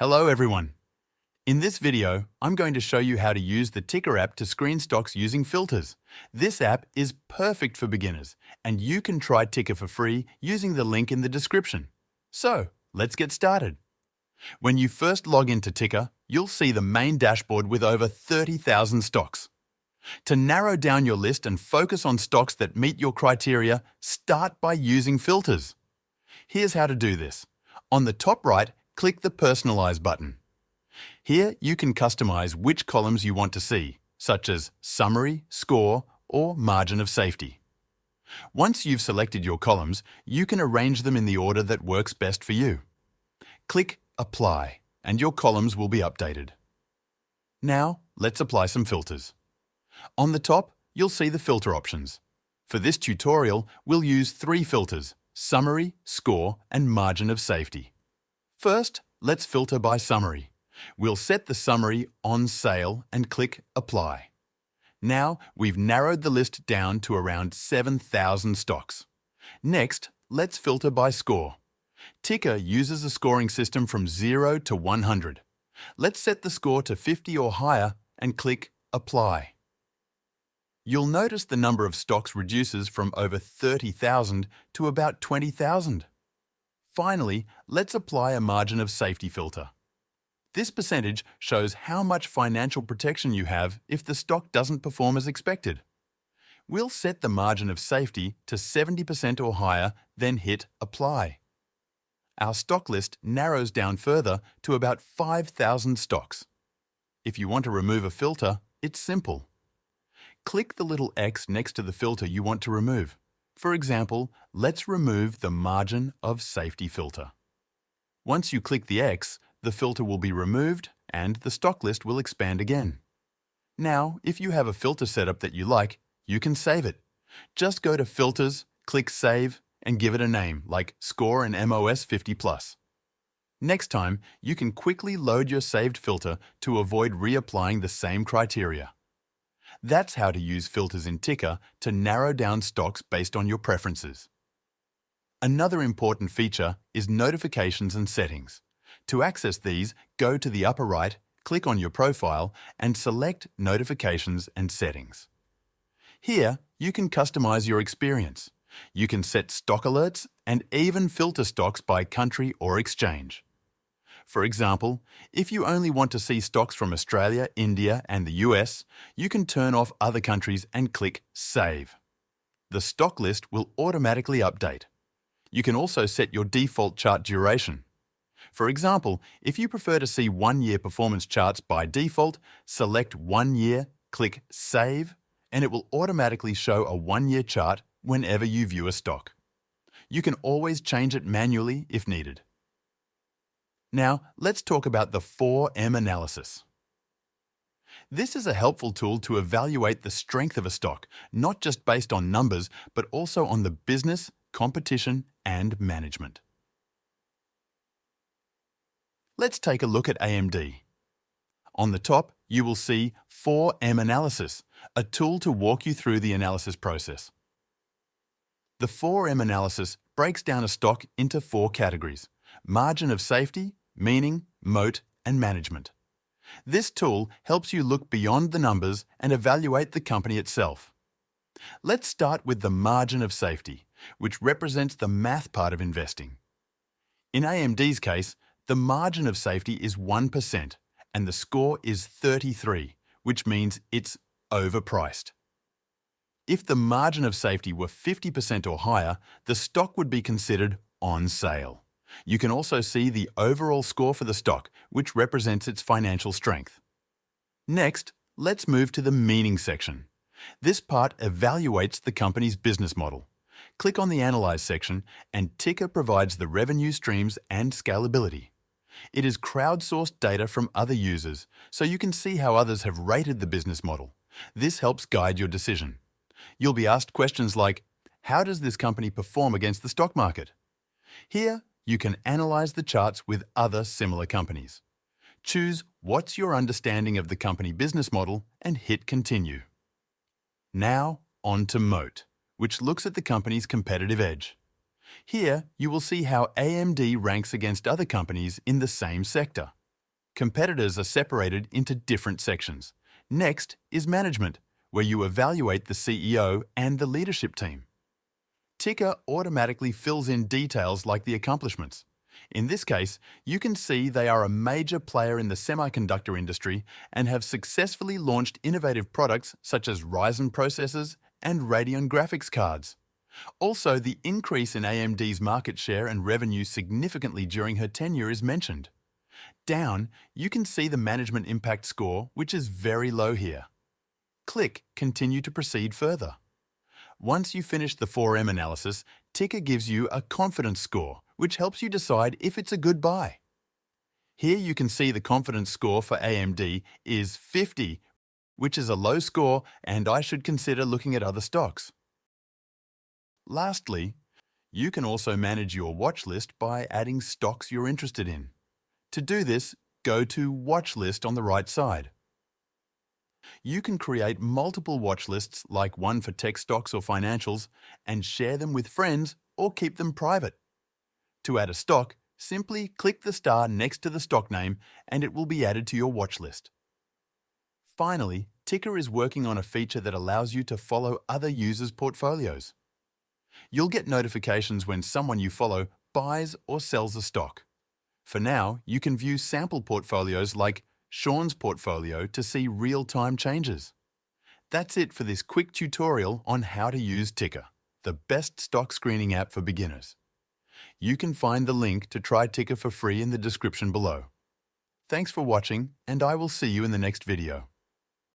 Hello everyone. In this video, I'm going to show you how to use the Tykr app to screen stocks using filters. This app is perfect for beginners, and you can try Tykr for free using the link in the description. So, let's get started. When you first log into Tykr, you'll see the main dashboard with over 30,000 stocks. To narrow down your list and focus on stocks that meet your criteria, start by using filters. Here's how to do this. On the top right, click the Personalize button. Here you can customize which columns you want to see, such as Summary, Score, or Margin of Safety. Once you've selected your columns, you can arrange them in the order that works best for you. Click Apply, and your columns will be updated. Now, let's apply some filters. On the top, you'll see the filter options. For this tutorial, we'll use 3 filters: Summary, Score, and Margin of Safety. First, let's filter by Summary. We'll set the summary on Sale and click Apply. Now, we've narrowed the list down to around 7,000 stocks. Next, let's filter by Score. Tykr uses a scoring system from 0 to 100. Let's set the score to 50 or higher and click Apply. You'll notice the number of stocks reduces from over 30,000 to about 20,000. Finally, let's apply a Margin of Safety filter. This percentage shows how much financial protection you have if the stock doesn't perform as expected. We'll set the Margin of Safety to 70% or higher, then hit Apply. Our stock list narrows down further to about 5,000 stocks. If you want to remove a filter, it's simple. Click the little X next to the filter you want to remove. For example, let's remove the Margin of Safety filter. Once you click the X, the filter will be removed and the stock list will expand again. Now, if you have a filter setup that you like, you can save it. Just go to Filters, click Save, and give it a name like Score and MOS 50+. Next time, you can quickly load your saved filter to avoid reapplying the same criteria. That's how to use filters in Tykr to narrow down stocks based on your preferences. Another important feature is notifications and settings. To access these, go to the upper right, click on your profile, and select Notifications and Settings. Here, you can customize your experience. You can set stock alerts and even filter stocks by country or exchange. For example, if you only want to see stocks from Australia, India, and the US, you can turn off other countries and click Save. The stock list will automatically update. You can also set your default chart duration. For example, if you prefer to see 1-year performance charts by default, select 1 year, click Save, and it will automatically show a 1-year chart whenever you view a stock. You can always change it manually if needed. Now, let's talk about the 4M analysis. This is a helpful tool to evaluate the strength of a stock, not just based on numbers, but also on the business, competition, and management. Let's take a look at AMD. On the top, you will see 4M analysis, a tool to walk you through the analysis process. The 4M analysis breaks down a stock into 4 categories: Margin of Safety, Meaning, Moat, and Management. This tool helps you look beyond the numbers and evaluate the company itself. Let's start with the Margin of Safety, which represents the math part of investing. In AMD's case, the Margin of Safety is 1% and the score is 33, which means it's overpriced. If the Margin of Safety were 50% or higher, the stock would be considered on sale. You can also see the overall score for the stock, which represents its financial strength. Next, let's move to the Meaning section. This part evaluates the company's business model. Click on the Analyze section, and Tykr provides the revenue streams and scalability. It is crowdsourced data from other users, so you can see how others have rated the business model. This helps guide your decision. You'll be asked questions like, how does this company perform against the stock market? Here, you can analyze the charts with other similar companies. Choose what's your understanding of the company business model and hit Continue. Now, on to Moat, which looks at the company's competitive edge. Here, you will see how AMD ranks against other companies in the same sector. Competitors are separated into different sections. Next is management, where you evaluate the CEO and the leadership team. Tykr automatically fills in details like the accomplishments. In this case, you can see they are a major player in the semiconductor industry and have successfully launched innovative products such as Ryzen processors and Radeon graphics cards. Also, the increase in AMD's market share and revenue significantly during her tenure is mentioned. Down, you can see the management impact score, which is very low here. Click Continue to proceed further. Once you finish the 4M analysis, Tykr gives you a confidence score, which helps you decide if it's a good buy. Here you can see the confidence score for AMD is 50, which is a low score, and I should consider looking at other stocks. Lastly, you can also manage your watch list by adding stocks you're interested in. To do this, go to Watch List on the right side. You can create multiple watch lists, like one for tech stocks or financials, and share them with friends or keep them private. To add a stock, simply click the star next to the stock name and it will be added to your watch list. Finally, Tykr is working on a feature that allows you to follow other users' portfolios. You'll get notifications when someone you follow buys or sells a stock. For now, you can view sample portfolios like Sean's portfolio to see real-time changes. That's it for this quick tutorial on how to use Tykr, the best stock screening app for beginners. You can find the link to try Tykr for free in the description below. Thanks for watching, and I will see you in the next video.